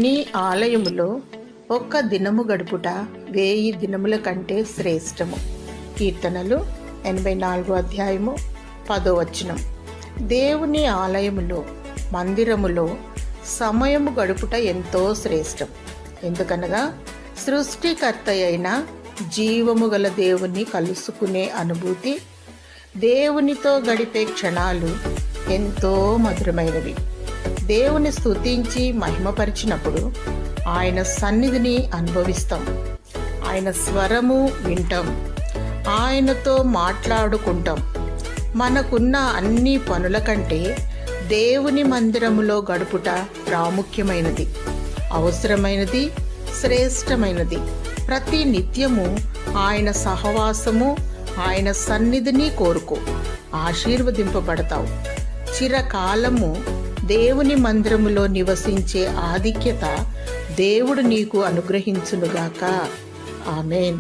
నీ ఆలయములో ఒక్క దినము గడుపుట 1000 దినముల కంటే శ్రేష్టము. కీర్తనలు 84:10. దేవుని ఆలయములో, మందిరములో సమయము గడుపుట ఎంతో శ్రేష్టం. ఎందుకనగా సృష్టికర్త అయిన జీవము గల దేవుని కలుసుకునే అనుభూతి, దేవునితో గడిపే క్షణాలు ఎంతో మధురమైనవి. దేవుని స్తుతించి మహిమపరిచినప్పుడు ఆయన సన్నిధిని అనుభవిస్తాం, ఆయన స్వరము వింటాం, ఆయనతో మాట్లాడుకుంటాం. మనకున్న అన్ని పనుల కంటే దేవుని మందిరములో గడుపుట ప్రాముఖ్యమైనది, అవసరమైనది, శ్రేష్టమైనది. ప్రతి నిత్యము ఆయన సహవాసము, ఆయన సన్నిధిని కోరుకో, ఆశీర్వదింపబడతావు. చిరకాలము దేవుని మందిరములో నివసించే ఆధిక్యత దేవుడు నీకు అనుగ్రహించునుగాక. ఆమేన్.